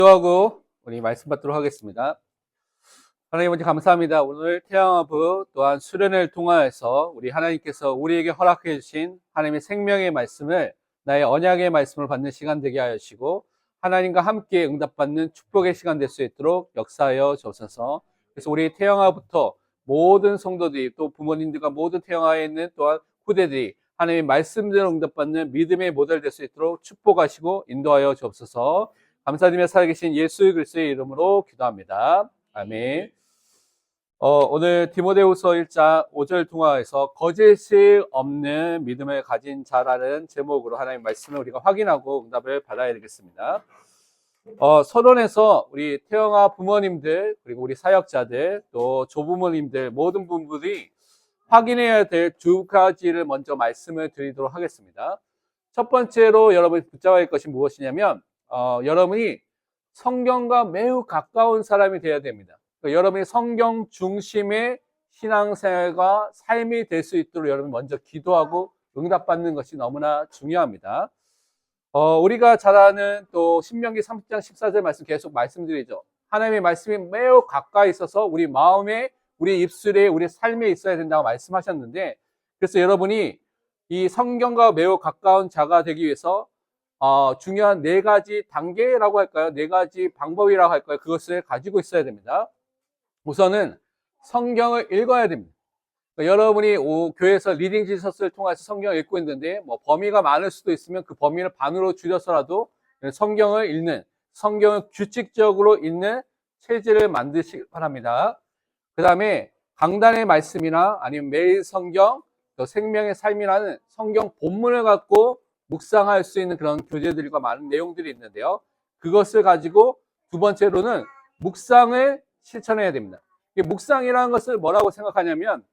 기도하고 우리 말씀 받도록 하겠습니다. 하나님 아버지 감사합니다. 오늘 태양아부 또한 수련회를 통하여서 우리 하나님께서 우리에게 허락해 주신 하나님의 생명의 말씀을 나의 언약의 말씀을 받는 시간 되게 하시고 하나님과 함께 응답받는 축복의 시간 될 수 있도록 역사하여 주옵소서. 그래서 우리 태양아부터 모든 성도들이 또 부모님들과 모든 태양아에 있는 또한 후대들이 하나님의 말씀대로 응답받는 믿음의 모델 될 수 있도록 축복하시고 인도하여 주옵소서. 감사드리며 살아계신 예수 그리스도의 이름으로 기도합니다. 아멘. 오늘 디모데후서 1장 5절 통화에서 거짓이 없는 믿음을 가진 자라는 제목으로 하나님의 말씀을 우리가 확인하고 응답을 받아야 되겠습니다. 서론에서 우리 태영아 부모님들 그리고 우리 사역자들 또 조부모님들 모든 분들이 확인해야 될 두 가지를 먼저 말씀을 드리도록 하겠습니다. 첫 번째로 여러분이 붙잡아야 할 것이 무엇이냐면 여러분이 성경과 매우 가까운 사람이 되어야 됩니다. 그러니까 여러분이 성경 중심의 신앙생활과 삶이 될 수 있도록 여러분이 먼저 기도하고 응답받는 것이 너무나 중요합니다. 우리가 잘 아는 또 신명기 30장 14절 말씀 계속 말씀드리죠. 하나님의 말씀이 매우 가까이 있어서 우리 마음에, 우리 입술에, 우리 삶에 있어야 된다고 말씀하셨는데, 그래서 여러분이 이 성경과 매우 가까운 자가 되기 위해서 중요한 네 가지 단계라고 할까요? 네 가지 방법이라고 할까요? 그것을 가지고 있어야 됩니다. 우선은 성경을 읽어야 됩니다. 그러니까 여러분이 교회에서 리딩 지서스를 통해서 성경을 읽고 있는데 범위가 많을 수도 있으면 그 범위를 반으로 줄여서라도 성경을 읽는, 성경을 규칙적으로 읽는 체질을 만드시기 바랍니다. 그 다음에 강단의 말씀이나 아니면 매일 성경, 또 생명의 삶이라는 성경 본문을 갖고 묵상할 수 있는 그런 교재들과 많은 내용들이 있는데요. 그것을 가지고 두 번째로는 묵상을 실천해야 됩니다. 묵상이라는 것을 뭐라고 생각하냐면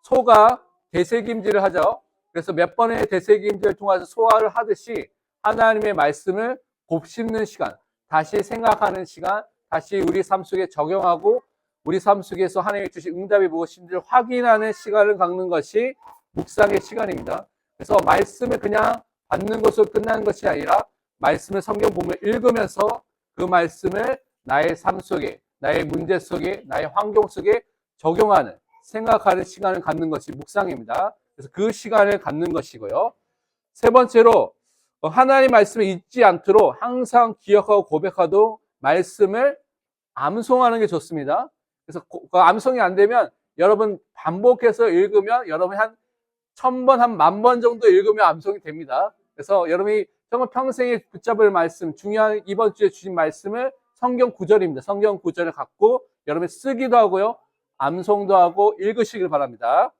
소가 되새김질을 하죠. 그래서 몇 번의 되새김질을 통해서 소화를 하듯이 하나님의 말씀을 곱씹는 시간, 다시 생각하는 시간, 다시 우리 삶 속에 적용하고 우리 삶 속에서 하나님이 주신 응답이 무엇인지를 확인하는 시간을 갖는 것이 묵상의 시간입니다. 그래서 말씀을 그냥 받는 것으로 끝나는 것이 아니라 말씀을 성경 본문을 읽으면서 그 말씀을 나의 삶 속에, 나의 문제 속에, 나의 환경 속에 적용하는, 생각하는 시간을 갖는 것이 묵상입니다. 그래서 그 시간을 갖는 것이고요. 세 번째로 하나님의 말씀을 잊지 않도록 항상 기억하고 고백하도록 말씀을 암송하는 게 좋습니다. 그래서 그 암송이 안 되면 여러분 반복해서 읽으면 여러분이 한 1000번, 한 10,000번 정도 읽으면 암송이 됩니다. 그래서 여러분이 정말 평생에 붙잡을 말씀, 중요한 이번 주에 주신 말씀을 성경 구절입니다. 성경 구절을 갖고 여러분이 쓰기도 하고요. 암송도 하고 읽으시길 바랍니다.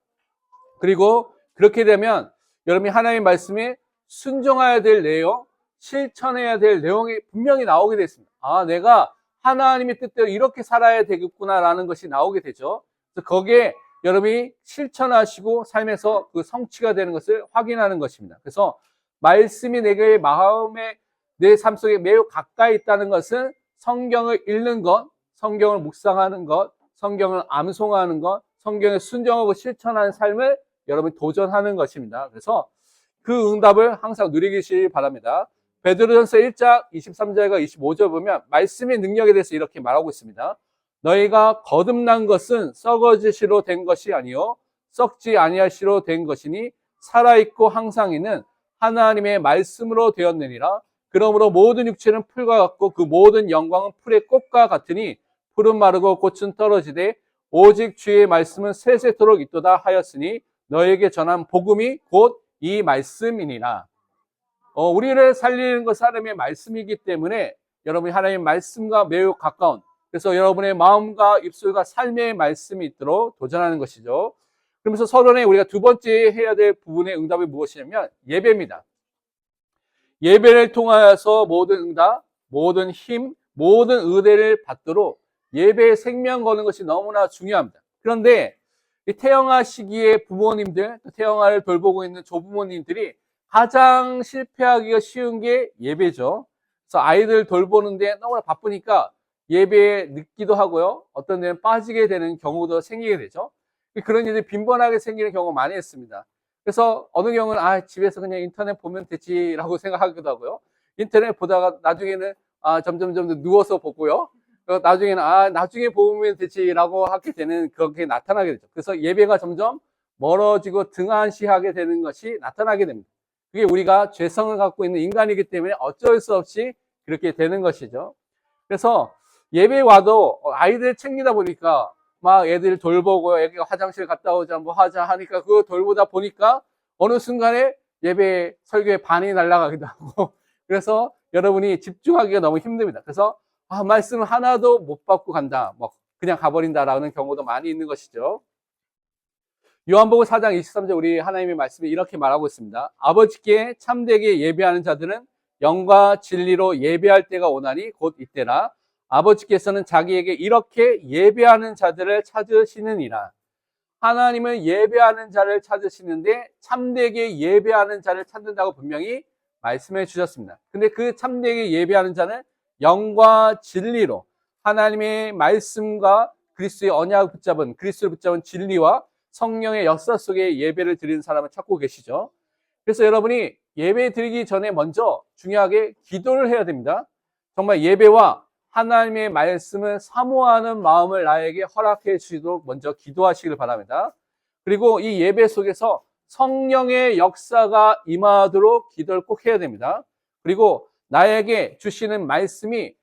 그리고 그렇게 되면 여러분이 하나님의 말씀에 순종해야 될 내용, 실천해야 될 내용이 분명히 나오게 됐습니다. 내가 하나님의 뜻대로 이렇게 살아야 되겠구나라는 것이 나오게 되죠. 그래서 거기에 여러분이 실천하시고 삶에서 그 성취가 되는 것을 확인하는 것입니다. 그래서 말씀이 내게 마음에 내 삶 속에 매우 가까이 있다는 것은 성경을 읽는 것, 성경을 묵상하는 것, 성경을 암송하는 것, 성경에 순종하고 실천하는 삶을 여러분이 도전하는 것입니다. 그래서 그 응답을 항상 누리시길 바랍니다. 베드로전서 1장 23절과 25절 보면 말씀의 능력에 대해서 이렇게 말하고 있습니다. 너희가 거듭난 것은 썩어지시로 된 것이 아니요 썩지 아니하시로 된 것이니 살아있고 항상 있는 하나님의 말씀으로 되었느니라. 그러므로 모든 육체는 풀과 같고 그 모든 영광은 풀의 꽃과 같으니 풀은 마르고 꽃은 떨어지되 오직 주의 말씀은 세세토록 있도다 하였으니 너에게 전한 복음이 곧 이 말씀이니라. 우리를 살리는 것은 하나님의 말씀이기 때문에 여러분이 하나님의 말씀과 매우 가까운, 그래서 여러분의 마음과 입술과 삶의 말씀이 있도록 도전하는 것이죠. 그러면서 서론에 우리가 두 번째 해야 될 부분의 응답이 무엇이냐면 예배입니다. 예배를 통하여서 모든 응답, 모든 힘, 모든 의대를 받도록 예배에 생명 거는 것이 너무나 중요합니다. 그런데 이 태영아 시기에 부모님들, 태영아를 돌보고 있는 조부모님들이 가장 실패하기가 쉬운 게 예배죠. 그래서 아이들 돌보는데 너무나 바쁘니까 예배에 늦기도 하고요. 어떤 데는 빠지게 되는 경우도 생기게 되죠. 그런 일이 빈번하게 생기는 경우가 많이 있습니다. 그래서 어느 경우는 집에서 그냥 인터넷 보면 되지라고 생각하기도 하고요. 인터넷 보다가 나중에는 점점 누워서 보고요. 나중에는 나중에 보면 되지라고 하게 되는 그렇게 나타나게 되죠. 그래서 예배가 점점 멀어지고 등한시하게 되는 것이 나타나게 됩니다. 그게 우리가 죄성을 갖고 있는 인간이기 때문에 어쩔 수 없이 그렇게 되는 것이죠. 그래서 예배 와도 아이들 챙기다 보니까 막 애들 돌보고 애기가 화장실 갔다 오자 뭐 하자 하니까 그거 돌보다 보니까 어느 순간에 예배 설교에 반이 날아가기도 하고 그래서 여러분이 집중하기가 너무 힘듭니다. 그래서 말씀 하나도 못 받고 간다, 뭐 그냥 가버린다라는 경우도 많이 있는 것이죠. 요한복음 4장 23절 우리 하나님의 말씀이 이렇게 말하고 있습니다. 아버지께 참되게 예배하는 자들은 영과 진리로 예배할 때가 오나니 곧 이때라. 아버지께서는 자기에게 이렇게 예배하는 자들을 찾으시느니라. 하나님은 예배하는 자를 찾으시는데 참되게 예배하는 자를 찾는다고 분명히 말씀해 주셨습니다. 근데 그 참되게 예배하는 자는 영과 진리로 하나님의 말씀과 그리스도의 언약을 붙잡은, 그리스도를 붙잡은 진리와 성령의 역사 속에 예배를 드리는 사람을 찾고 계시죠. 그래서 여러분이 예배 드리기 전에 먼저 중요하게 기도를 해야 됩니다. 정말 예배와 하나님의 말씀을 사모하는 마음을 나에게 허락해 주시도록 먼저 기도하시길 바랍니다. 그리고 이 예배 속에서 성령의 역사가 임하도록 기도를 꼭 해야 됩니다. 그리고 나에게 주시는 말씀이,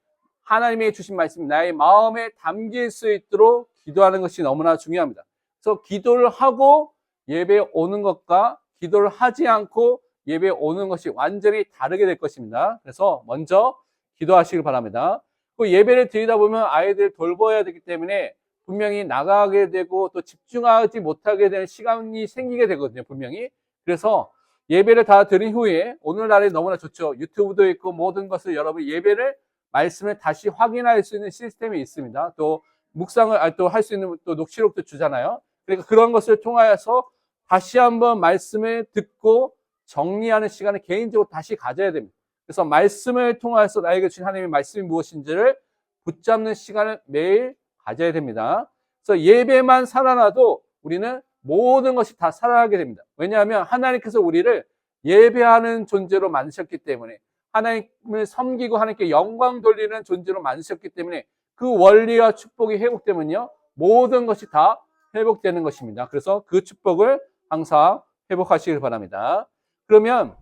하나님의 주신 말씀이 나의 마음에 담길 수 있도록 기도하는 것이 너무나 중요합니다. 그래서 기도를 하고 예배에 오는 것과 기도를 하지 않고 예배에 오는 것이 완전히 다르게 될 것입니다. 그래서 먼저 기도하시길 바랍니다. 그 예배를 드리다 보면 아이들 돌봐야 되기 때문에 분명히 나가게 되고 또 집중하지 못하게 되는 시간이 생기게 되거든요, 분명히. 그래서 예배를 다 드린 후에 오늘날에 너무나 좋죠. 유튜브도 있고 모든 것을 여러분 예배를 말씀을 다시 확인할 수 있는 시스템이 있습니다. 또 묵상을 또 할 수 있는 또 녹취록도 주잖아요. 그러니까 그런 것을 통하여서 다시 한번 말씀을 듣고 정리하는 시간을 개인적으로 다시 가져야 됩니다. 그래서 말씀을 통해서 나에게 주신 하나님의 말씀이 무엇인지를 붙잡는 시간을 매일 가져야 됩니다. 그래서 예배만 살아나도 우리는 모든 것이 다 살아나게 됩니다. 왜냐하면 하나님께서 우리를 예배하는 존재로 만드셨기 때문에, 하나님을 섬기고 하나님께 영광 돌리는 존재로 만드셨기 때문에 그 원리와 축복이 회복되면요 모든 것이 다 회복되는 것입니다. 그래서 그 축복을 항상 회복하시길 바랍니다. 그러면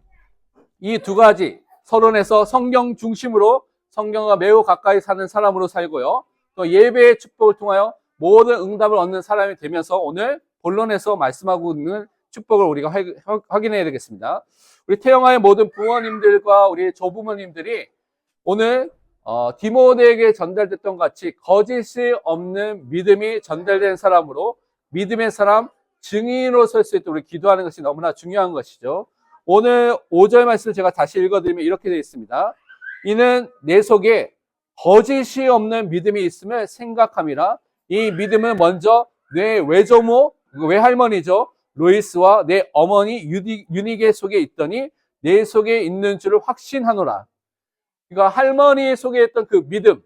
이 두 가지, 서론에서 성경 중심으로 성경과 매우 가까이 사는 사람으로 살고요, 또 예배의 축복을 통하여 모든 응답을 얻는 사람이 되면서 오늘 본론에서 말씀하고 있는 축복을 우리가 확인해야 되겠습니다. 우리 태영아의 모든 부모님들과 우리 조부모님들이 오늘 디모데에게 전달됐던 것 같이 거짓이 없는 믿음이 전달된 사람으로 믿음의 사람, 증인으로 설 수 있도록 우리 기도하는 것이 너무나 중요한 것이죠. 오늘 5절 말씀을 제가 다시 읽어드리면 이렇게 되어 있습니다. 이는 내 속에 거짓이 없는 믿음이 있음을 생각함이라. 이 믿음은 먼저 내 외조모, 외할머니죠, 로이스와 내 어머니 유니게 속에 있더니 내 속에 있는 줄을 확신하노라. 그러니까 할머니 속에 있던 그 믿음,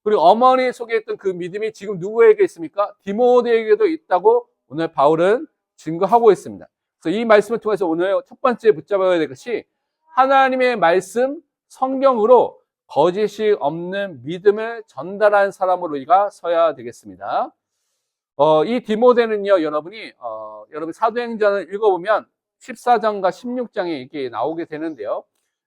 그리고 어머니 속에 있던 그 믿음이 지금 누구에게 있습니까? 디모데에게도 있다고 오늘 바울은 증거하고 있습니다. 그래서 이 말씀을 통해서 오늘 첫 번째 붙잡아야 될 것이 하나님의 말씀, 성경으로 거짓이 없는 믿음을 전달한 사람으로 우리가 서야 되겠습니다. 이 디모데는요, 여러분 사도행전을 읽어보면 14장과 16장에 이렇게 나오게 되는데요.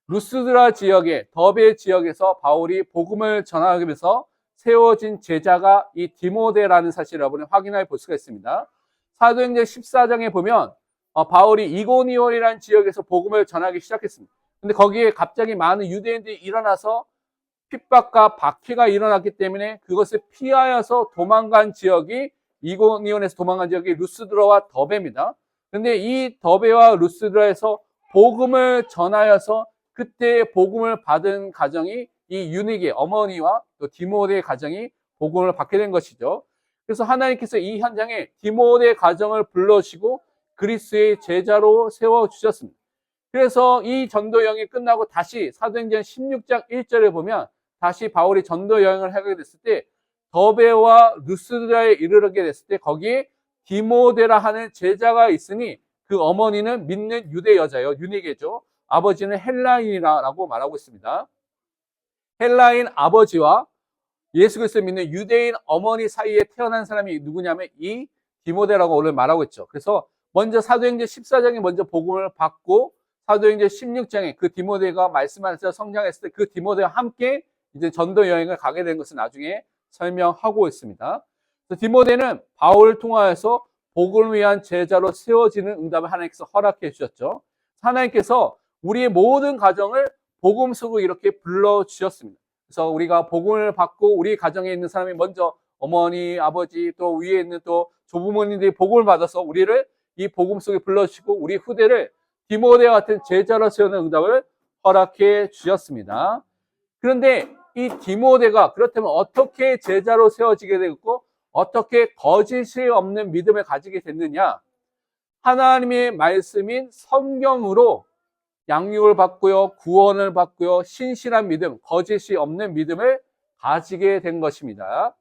루스드라 지역의 더베 지역에서 바울이 복음을 전하기 위해서 세워진 제자가 이 디모데라는 사실을 여러분이 확인해 볼 수가 있습니다. 사도행전 14장에 보면 바울이 이고니온이라는 지역에서 복음을 전하기 시작했습니다. 근데 거기에 갑자기 많은 유대인들이 일어나서 핍박과 박해가 일어났기 때문에 그것을 피하여서 도망간 지역이, 이고니온에서 도망간 지역이 루스드라와 더베입니다. 근데 이 더베와 루스드라에서 복음을 전하여서 그때 복음을 받은 가정이 이 유니게 어머니와 또 디모데의 가정이 복음을 받게 된 것이죠. 그래서 하나님께서 이 현장에 디모데의 가정을 불러주시고 그리스도의 제자로 세워주셨습니다. 그래서 이 전도 여행이 끝나고 다시 사도행전 16장 1절에 보면 다시 바울이 전도 여행을 하게 됐을 때 더베와 루스드라에 이르게 됐을 때 거기에 디모데라 하는 제자가 있으니 그 어머니는 믿는 유대 여자예요. 유니게죠. 아버지는 헬라인이라고 말하고 있습니다. 헬라인 아버지와 예수 그리스도를 믿는 유대인 어머니 사이에 태어난 사람이 누구냐면 이 디모데라고 오늘 말하고 있죠. 그래서 먼저 사도행전 14장에 먼저 복음을 받고 사도행전 16장에 그 디모데가 말씀하면서 성장했을 때 그 디모데와 함께 이제 전도 여행을 가게 된 것을 나중에 설명하고 있습니다. 그래서 디모데는 바울을 통하여서 복음을 위한 제자로 세워지는 응답을 하나님께서 허락해 주셨죠. 하나님께서 우리의 모든 가정을 복음 속으로 이렇게 불러주셨습니다. 그래서 우리가 복음을 받고 우리 가정에 있는 사람이 먼저 어머니, 아버지, 또 위에 있는 또 조부모님들이 복음을 받아서 우리를 이 복음 속에 불러주시고 우리 후대를 디모데와 같은 제자로 세우는 응답을 허락해 주셨습니다. 그런데 이 디모데가 그렇다면 어떻게 제자로 세워지게 되었고 어떻게 거짓이 없는 믿음을 가지게 됐느냐? 하나님의 말씀인 성경으로 양육을 받고요, 구원을 받고요, 신실한 믿음, 거짓이 없는 믿음을 가지게 된 것입니다.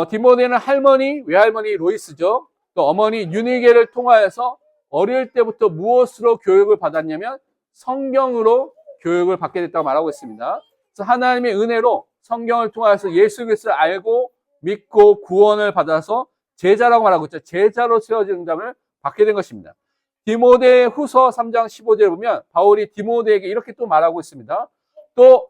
디모데는 할머니, 외할머니 로이스죠. 또 어머니 유니게를 통하여서 어릴 때부터 무엇으로 교육을 받았냐면 성경으로 교육을 받게 됐다고 말하고 있습니다. 그래서 하나님의 은혜로 성경을 통하여서 예수 그리스도를 알고 믿고 구원을 받아서 제자라고 말하고 있죠. 제자로 세워진 응답을 받게 된 것입니다. 디모데 후서 3장 15절에 보면 바울이 디모데에게 이렇게 또 말하고 있습니다. 또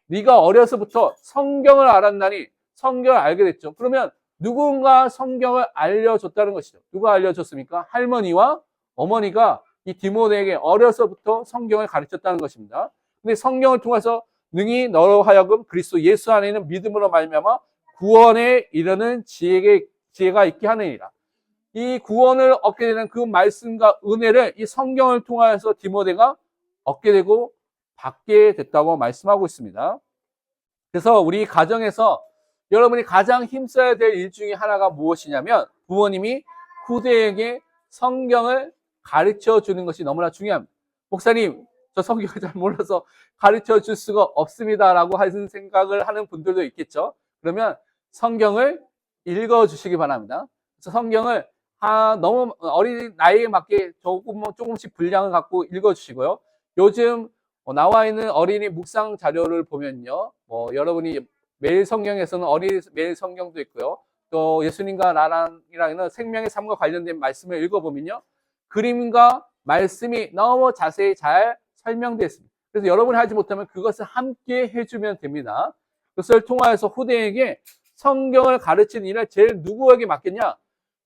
네가 어려서부터 성경을 알았나니 성경을 알게 됐죠. 그러면 누군가 성경을 알려줬다는 것이죠. 누가 알려줬습니까? 할머니와 어머니가 이 디모데에게 어려서부터 성경을 가르쳤다는 것입니다. 근데 성경을 통해서 능히 너로 하여금 그리스도 예수 안에 있는 믿음으로 말미암아 구원에 이르는 지혜가 있게 하느니라. 이 구원을 얻게 되는 그 말씀과 은혜를 이 성경을 통하여서 디모데가 얻게 되고 받게 됐다고 말씀하고 있습니다. 그래서 우리 가정에서 여러분이 가장 힘써야 될 일 중에 하나가 무엇이냐면 부모님이 후대에게 성경을 가르쳐 주는 것이 너무나 중요합니다. 목사님, 저 성경을 잘 몰라서 가르쳐 줄 수가 없습니다 라고 하는 생각을 하는 분들도 있겠죠. 그러면 성경을 읽어 주시기 바랍니다. 그래서 성경을 너무 어린 나이에 맞게 조금씩 분량을 갖고 읽어 주시고요. 요즘 나와 있는 어린이 묵상 자료를 보면요, 여러분이 매일 성경에서는 어린이 매일 성경도 있고요. 또 예수님과 나랑이라는 생명의 삶과 관련된 말씀을 읽어보면요, 그림과 말씀이 너무 자세히 잘 설명되어 있습니다. 그래서 여러분이 하지 못하면 그것을 함께 해주면 됩니다. 그것을 통하여서 후대에게 성경을 가르치는 일을 제일 누구에게 맡겼냐?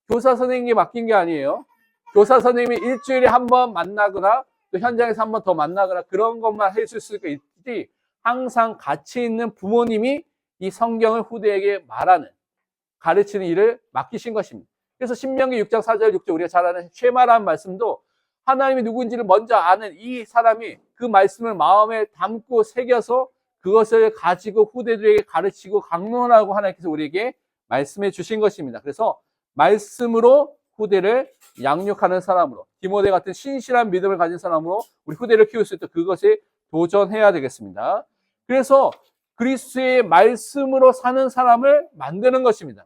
교사 선생님에게 맡긴 게 아니에요. 교사 선생님이 일주일에 한 번 만나거나 또 현장에서 한 번 더 만나거나 그런 것만 해줄 수 있지, 항상 같이 있는 부모님이 이 성경을 후대에게 가르치는 일을 맡기신 것입니다. 그래서 신명기 6장 4절 6절 우리가 잘 아는 쉐마라는 말씀도 하나님이 누구인지를 먼저 아는 이 사람이 그 말씀을 마음에 담고 새겨서 그것을 가지고 후대들에게 가르치고 강론하고 하나님께서 우리에게 말씀해 주신 것입니다. 그래서 말씀으로 후대를 양육하는 사람으로, 디모데 같은 신실한 믿음을 가진 사람으로 우리 후대를 키울 수 있도록 그것에 도전해야 되겠습니다. 그래서 그리스도의 말씀으로 사는 사람을 만드는 것입니다.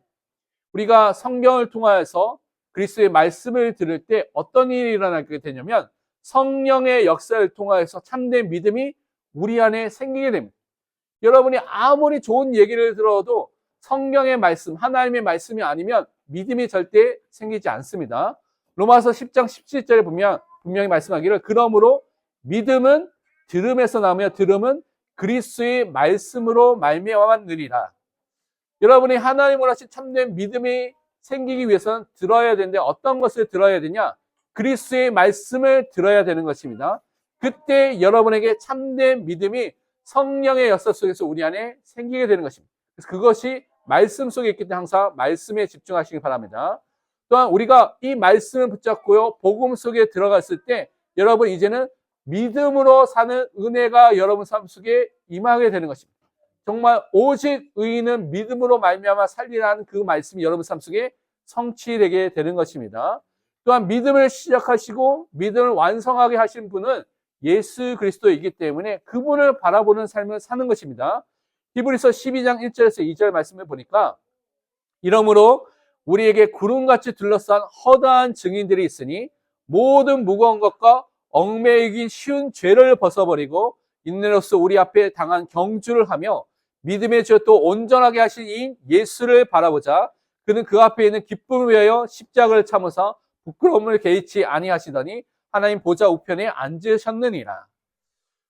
우리가 성경을 통하여서 그리스도의 말씀을 들을 때 어떤 일이 일어나게 되냐면 성령의 역사를 통하여서 참된 믿음이 우리 안에 생기게 됩니다. 여러분이 아무리 좋은 얘기를 들어도 성경의 말씀, 하나님의 말씀이 아니면 믿음이 절대 생기지 않습니다. 로마서 10장 17절에 보면 분명히 말씀하기를 그러므로 믿음은 들음에서 나며 들음은 그리스도의 말씀으로 말미암았느니라. 여러분이 하나님을 하신 참된 믿음이 생기기 위해서는 들어야 되는데 어떤 것을 들어야 되냐? 그리스도의 말씀을 들어야 되는 것입니다. 그때 여러분에게 참된 믿음이 성령의 역사 속에서 우리 안에 생기게 되는 것입니다. 그래서 그것이 말씀 속에 있기 때문에 항상 말씀에 집중하시기 바랍니다. 또한 우리가 이 말씀을 붙잡고요, 복음 속에 들어갔을 때 여러분 이제는 믿음으로 사는 은혜가 여러분 삶 속에 임하게 되는 것입니다. 정말 오직 의인은 믿음으로 말미암아 살리라는 그 말씀이 여러분 삶 속에 성취되게 되는 것입니다. 또한 믿음을 시작하시고 믿음을 완성하게 하신 분은 예수 그리스도이기 때문에 그분을 바라보는 삶을 사는 것입니다. 히브리서 12장 1절에서 2절 말씀을 보니까 이러므로 우리에게 구름같이 둘러싼 허다한 증인들이 있으니 모든 무거운 것과 얽매이긴 쉬운 죄를 벗어버리고 인내로서 우리 앞에 당한 경주를 하며 믿음의 주 또 온전하게 하신 이 예수를 바라보자. 그는 그 앞에 있는 기쁨을 위하여 십자가를 참으사 부끄러움을 개의치 아니하시더니 하나님 보좌 우편에 앉으셨느니라.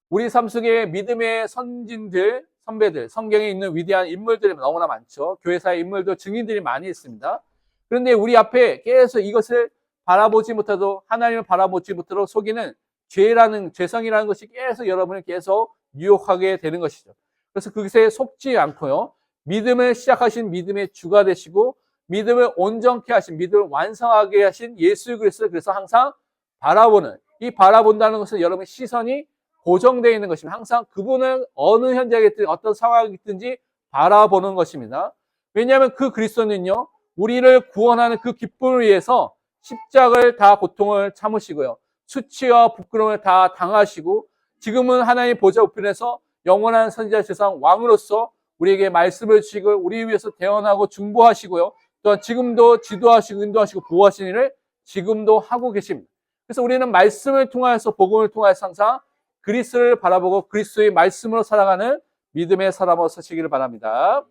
우리 삶 속에 믿음의 선진들, 선배들, 성경에 있는 위대한 인물들이 너무나 많죠. 교회사의 인물도 증인들이 많이 있습니다. 그런데 우리 앞에 계속 이것을 바라보지 못하도, 하나님을 바라보지 못하도록 속이는 죄성이라는 것이 계속 여러분을 계속 유혹하게 되는 것이죠. 그래서 그것에 속지 않고요. 믿음을 시작하신 믿음의 주가 되시고 믿음을 온전케 하신, 믿음을 완성하게 하신 예수 그리스도를 그래서 항상 바라보는, 이 바라본다는 것은 여러분의 시선이 고정되어 있는 것입니다. 항상 그분을 어느 현장이든 어떤 상황이든지 바라보는 것입니다. 왜냐하면 그 그리스도는요, 우리를 구원하는 그 기쁨을 위해서 십자가를 다 고통을 참으시고요, 수치와 부끄러움을 다 당하시고 지금은 하나님 보좌 우편에서 영원한 선지자 세상 왕으로서 우리에게 말씀을 주시고 우리 위해서 대언하고 중보하시고요, 또한 지금도 지도하시고 인도하시고 보호하시는 일을 지금도 하고 계십니다. 그래서 우리는 말씀을 통하여서, 복음을 통하여서 항상 그리스도를 바라보고 그리스도의 말씀으로 살아가는 믿음의 사람으로 서시기를 바랍니다.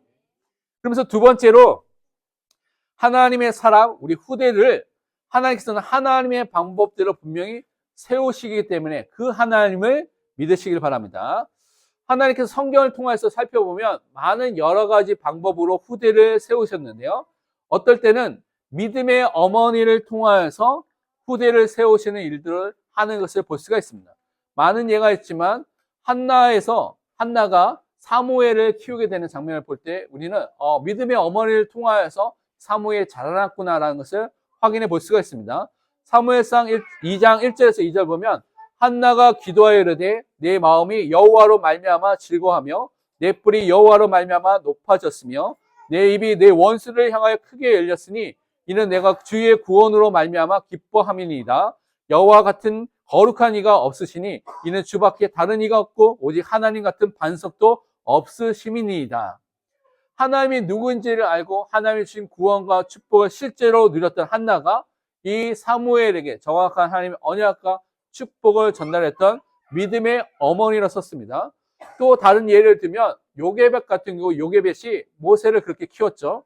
그러면서 두 번째로, 하나님의 사람, 우리 후대를 하나님께서는 하나님의 방법대로 분명히 세우시기 때문에 그 하나님을 믿으시길 바랍니다. 하나님께서 성경을 통해서 살펴보면 많은 여러 가지 방법으로 후대를 세우셨는데요, 어떨 때는 믿음의 어머니를 통하여서 후대를 세우시는 일들을 하는 것을 볼 수가 있습니다. 많은 예가 있지만 한나가 사무엘을 키우게 되는 장면을 볼 때 우리는 믿음의 어머니를 통하여서 사무엘이 자라났구나라는 것을 확인해 볼 수가 있습니다. 사무엘상 2장 1절에서 2절 보면 한나가 기도하여 이르되 내 마음이 여호와로 말미암아 즐거워하며 내 뿔이 여호와로 말미암아 높아졌으며 내 입이 내 원수를 향하여 크게 열렸으니 이는 내가 주의 구원으로 말미암아 기뻐함이니이다. 여호와 같은 거룩한 이가 없으시니 이는 주밖에 다른 이가 없고 오직 하나님 같은 반석도 없으심이니이다. 하나님이 누구인지를 알고 하나님이 주신 구원과 축복을 실제로 누렸던 한나가 이 사무엘에게 정확한 하나님의 언약과 축복을 전달했던 믿음의 어머니로 썼습니다. 또 다른 예를 들면 요게벳 같은 경우, 요게벳이 모세를 그렇게 키웠죠.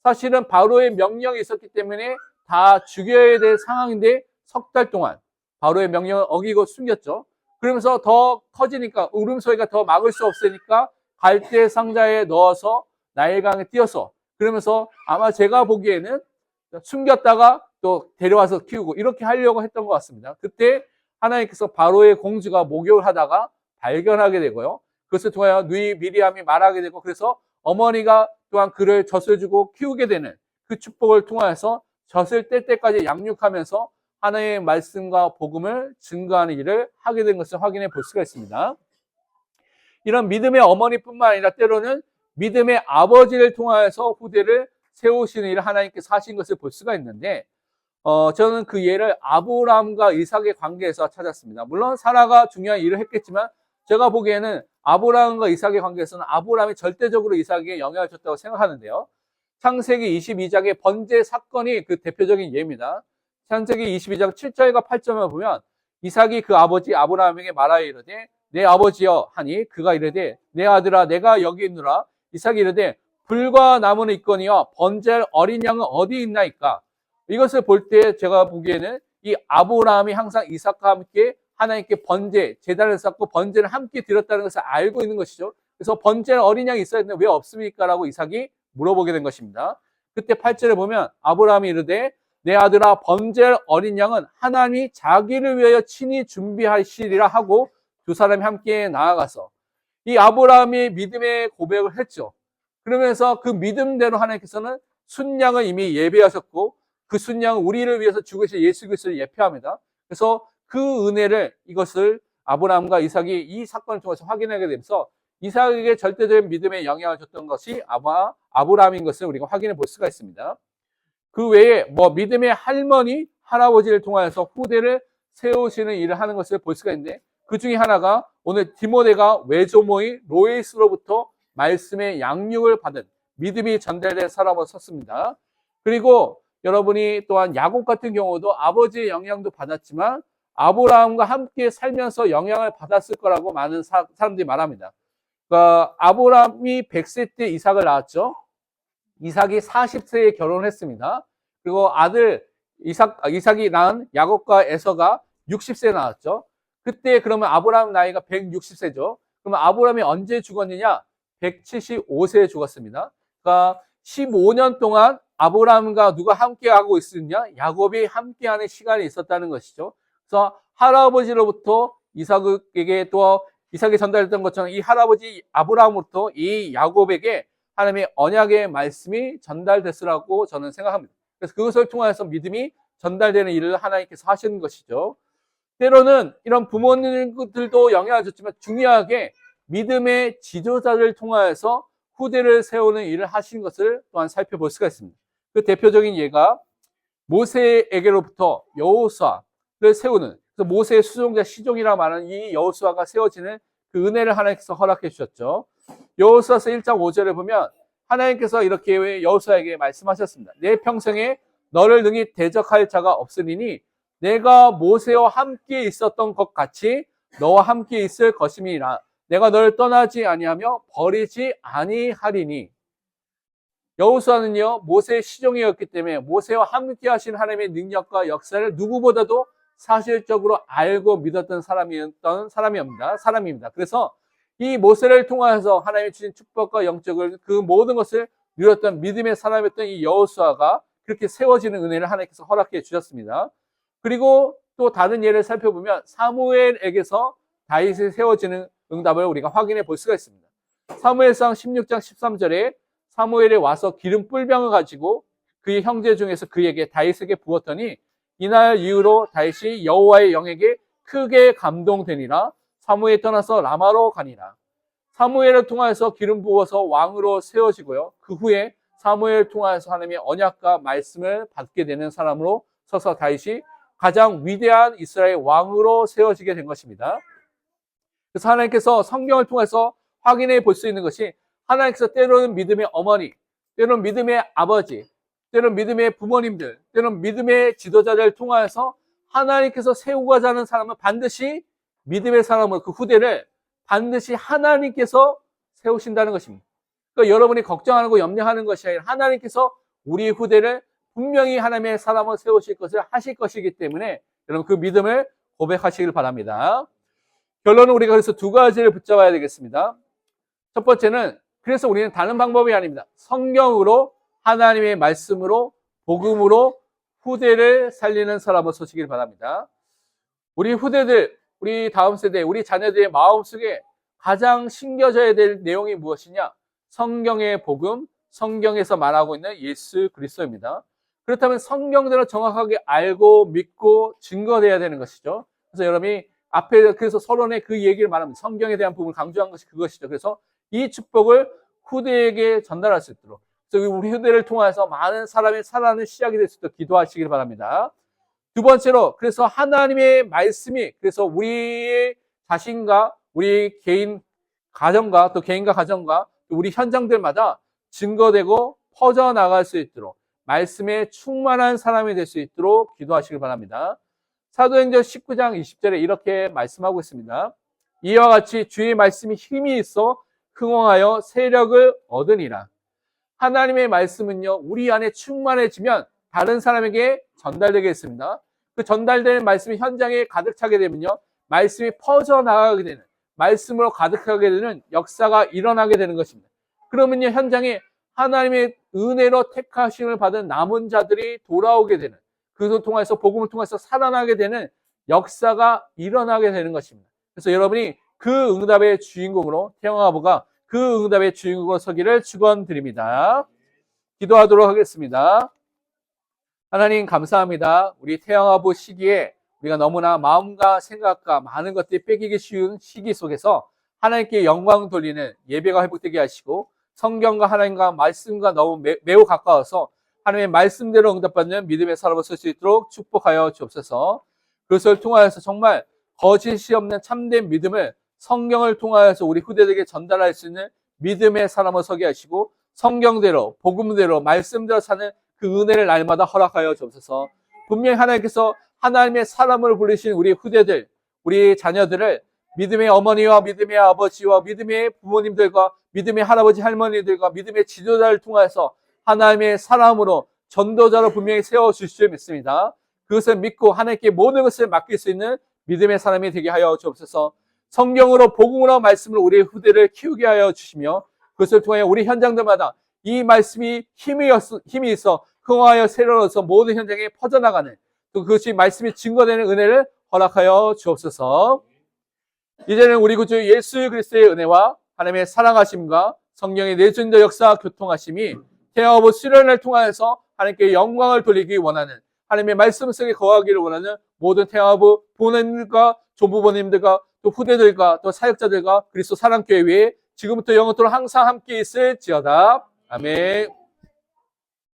사실은 바로의 명령이 있었기 때문에 다 죽여야 될 상황인데 석 달 동안 바로의 명령을 어기고 숨겼죠. 그러면서 더 커지니까, 울음소리가 더 막을 수 없으니까 갈대 상자에 넣어서 나일강에 띄어서, 그러면서 아마 제가 보기에는 숨겼다가 또 데려와서 키우고 이렇게 하려고 했던 것 같습니다. 그때 하나님께서 바로의 공주가 목욕을 하다가 발견하게 되고요, 그것을 통하여 누이 미리암이 말하게 되고, 그래서 어머니가 또한 그를 젖을 주고 키우게 되는 그 축복을 통하여서 젖을 뗄 때까지 양육하면서 하나님의 말씀과 복음을 증거하는 일을 하게 된 것을 확인해 볼 수가 있습니다. 이런 믿음의 어머니뿐만 아니라 때로는 믿음의 아버지를 통하여서 후대를 세우시는 일을 하나님께서 하신 것을 볼 수가 있는데, 저는 그 예를 아브라함과 이삭의 관계에서 찾았습니다. 물론 사라가 중요한 일을 했겠지만 제가 보기에는 아브라함과 이삭의 관계에서는 아브라함이 절대적으로 이삭에게 영향을 줬다고 생각하는데요, 창세기 22장의 번제 사건이 그 대표적인 예입니다. 창세기 22장 7절과 8절을 보면 이삭이 그 아버지 아브라함에게 말하여 이르되 내 아버지여 하니 그가 이르되 내 아들아 내가 여기 있노라. 이삭이 이르되 불과 나무는 있거니와 번제할 어린 양은 어디 있나이까. 이것을 볼 때 제가 보기에는 이 아브라함이 항상 이삭과 함께 하나님께 번제, 제단을 쌓고 번제를 함께 드렸다는 것을 알고 있는 것이죠. 그래서 번제할 어린 양이 있어야 되는데 왜 없습니까? 라고 이삭이 물어보게 된 것입니다. 그때 8절에 보면 아브라함이 이르되 내 아들아 번제할 어린 양은 하나님이 자기를 위하여 친히 준비하시리라 하고 두 사람이 함께 나아가서 이 아브라함이 믿음의 고백을 했죠. 그러면서 그 믿음대로 하나님께서는 순양을 이미 예배하셨고 그 순양은 우리를 위해서 죽으신 예수 그리스도를 예표합니다. 그래서 그 은혜를, 이것을 아브라함과 이삭이 이 사건을 통해서 확인하게 되면서 이삭에게 절대적인 믿음의 영향을 줬던 것이 아마 아브라함인 것을 우리가 확인해 볼 수가 있습니다. 그 외에 믿음의 할머니, 할아버지를 통하여서 후대를 세우시는 일을 하는 것을 볼 수가 있는데, 그 중에 하나가 오늘 디모데가 외조모의 로이스로부터 말씀의 양육을 받은 믿음이 전달된 사람으로 섰습니다. 그리고 여러분이 또한 야곱 같은 경우도 아버지의 영향도 받았지만 아브라함과 함께 살면서 영향을 받았을 거라고 많은 사람들이 말합니다. 그러니까 아브라함이 100세 때 이삭을 낳았죠. 이삭이 40세에 결혼을 했습니다. 그리고 아들 이삭이 낳은 야곱과 에서가 60세에 낳았죠. 그때 그러면 아브라함 나이가 160세죠. 그러면 아브라함이 언제 죽었느냐? 175세에 죽었습니다. 그러니까 15년 동안 아브라함과 누가 함께하고 있었냐? 야곱이 함께하는 시간이 있었다는 것이죠. 그래서 할아버지로부터 이삭에게 또 이삭이 전달했던 것처럼 이 할아버지 아브라함으로부터 이 야곱에게 하나님의 언약의 말씀이 전달됐으라고 저는 생각합니다. 그래서 그것을 통해서 믿음이 전달되는 일을 하나님께서 하시는 것이죠. 때로는 이런 부모님들도 영향을 줬지만 중요하게 믿음의 지도자를 통하여서 후대를 세우는 일을 하신 것을 또한 살펴볼 수가 있습니다. 그 대표적인 예가 모세에게로부터 여호수아를 세우는, 그래서 모세의 수종자 시종이라고 말하는 이 여호수아가 세워지는 그 은혜를 하나님께서 허락해 주셨죠. 여호수아서 1장 5절에 보면 하나님께서 이렇게 여호수아에게 말씀하셨습니다. 내 평생에 너를 능히 대적할 자가 없으리니 내가 모세와 함께 있었던 것 같이 너와 함께 있을 것임이라. 내가 너를 떠나지 아니하며 버리지 아니하리니. 여호수아는요 모세의 시종이었기 때문에 모세와 함께 하신 하나님의 능력과 역사를 누구보다도 사실적으로 알고 믿었던 사람입니다. 그래서 이 모세를 통해서 하나님이 주신 축복과 영적을 그 모든 것을 누렸던 믿음의 사람이었던 이 여호수아가 그렇게 세워지는 은혜를 하나님께서 허락해 주셨습니다. 그리고 또 다른 예를 살펴보면 사무엘에게서 다윗이 세워지는 응답을 우리가 확인해 볼 수가 있습니다. 사무엘상 16장 13절에 사무엘이 와서 기름 뿔병을 가지고 그의 형제 중에서 그에게 다윗에게 부었더니 이날 이후로 다윗이 여호와의 영에게 크게 감동되니라. 사무엘이 떠나서 라마로 가니라. 사무엘을 통하여서 기름 부어서 왕으로 세워지고요. 그 후에 사무엘을 통하여서 하나님의 언약과 말씀을 받게 되는 사람으로 서서 다윗이 가장 위대한 이스라엘 왕으로 세워지게 된 것입니다. 그래서 하나님께서 성경을 통해서 확인해 볼 수 있는 것이 하나님께서 때로는 믿음의 어머니, 때로는 믿음의 아버지, 때로는 믿음의 부모님들, 때로는 믿음의 지도자를 통하여서 하나님께서 세우고자 하는 사람은 반드시 믿음의 사람으로 그 후대를 반드시 하나님께서 세우신다는 것입니다. 그러니까 여러분이 걱정하고 염려하는 것이 아니라 하나님께서 우리 후대를 분명히 하나님의 사람을 세우실 것을 하실 것이기 때문에 여러분 그 믿음을 고백하시길 바랍니다. 결론은 우리가 그래서 두 가지를 붙잡아야 되겠습니다. 첫 번째는 그래서 우리는 다른 방법이 아닙니다. 성경으로 하나님의 말씀으로 복음으로 후대를 살리는 사람으로 서시길 바랍니다. 우리 후대들, 우리 다음 세대, 우리 자녀들의 마음속에 가장 심겨져야 될 내용이 무엇이냐? 성경의 복음, 성경에서 말하고 있는 예수 그리스도입니다. 그렇다면 성경대로 정확하게 알고 믿고 증거돼야 되는 것이죠. 그래서 여러분이 앞에 그래서 서론에 그 얘기를 말합니다. 성경에 대한 부분을 강조한 것이 그것이죠. 그래서 이 축복을 후대에게 전달할 수 있도록, 그래서 우리 후대를 통해서 많은 사람의 살아나는 시작이 될 수 있도록 기도하시길 바랍니다. 두 번째로 그래서 하나님의 말씀이 그래서 우리 자신과 우리 개인 가정과 또 개인과 가정과 또 우리 현장들마다 증거되고 퍼져나갈 수 있도록 말씀에 충만한 사람이 될 수 있도록 기도하시길 바랍니다. 사도행전 19장 20절에 이렇게 말씀하고 있습니다. 이와 같이 주의 말씀이 힘이 있어 흥왕하여 세력을 얻으니라. 하나님의 말씀은요 우리 안에 충만해지면 다른 사람에게 전달되겠습니다. 그 전달되는 말씀이 현장에 가득 차게 되면요 말씀이 퍼져나가게 되는, 말씀으로 가득하게 되는 역사가 일어나게 되는 것입니다. 그러면요 현장에 하나님의 은혜로 택하심을 받은 남은 자들이 돌아오게 되는, 그것을 통해서 복음을 통해서 살아나게 되는 역사가 일어나게 되는 것입니다. 그래서 여러분이 그 응답의 주인공으로, 태영아부가 그 응답의 주인공으로 서기를 축원드립니다. 기도하도록 하겠습니다. 하나님 감사합니다. 우리 태영아부 시기에 우리가 너무나 마음과 생각과 많은 것들이 뺏기기 쉬운 시기 속에서 하나님께 영광 돌리는 예배가 회복되게 하시고 성경과 하나님과 말씀과 너무 매우 가까워서 하나님의 말씀대로 응답받는 믿음의 사람으로 설 수 있도록 축복하여 주옵소서. 그것을 통하여서 정말 거짓이 없는 참된 믿음을 성경을 통하여서 우리 후대들에게 전달할 수 있는 믿음의 사람으로 서게 하시고 성경대로 복음대로 말씀대로 사는 그 은혜를 날마다 허락하여 주옵소서. 분명히 하나님께서 하나님의 사람으로 부르신 우리 후대들, 우리 자녀들을 믿음의 어머니와 믿음의 아버지와 믿음의 부모님들과 믿음의 할아버지 할머니들과 믿음의 지도자를 통해서 하나님의 사람으로 전도자로 분명히 세워주실 줄 믿습니다. 그것을 믿고 하나님께 모든 것을 맡길 수 있는 믿음의 사람이 되게 하여 주옵소서. 성경으로 복음으로 말씀을 우리의 후대를 키우게 하여 주시며 그것을 통하여 우리 현장들마다 이 말씀이 힘이 있어 흥하여 새로워서 모든 현장에 퍼져나가는 또 그것이 말씀이 증거되는 은혜를 허락하여 주옵소서. 이제는 우리 구주 예수 그리스도의 은혜와 하나님의 사랑하심과 성령의 내주인도 역사 교통하심이 태어나고 수련을 통하여서 하나님께 영광을 돌리기 원하는 하나님의 말씀 속에 거하기를 원하는 모든 태어나고 부모님들과 조부모님들과 또 후대들과 또 사역자들과 그리스도 사랑교회 위에 지금부터 영원토록 항상 함께 있을지어다. 아멘.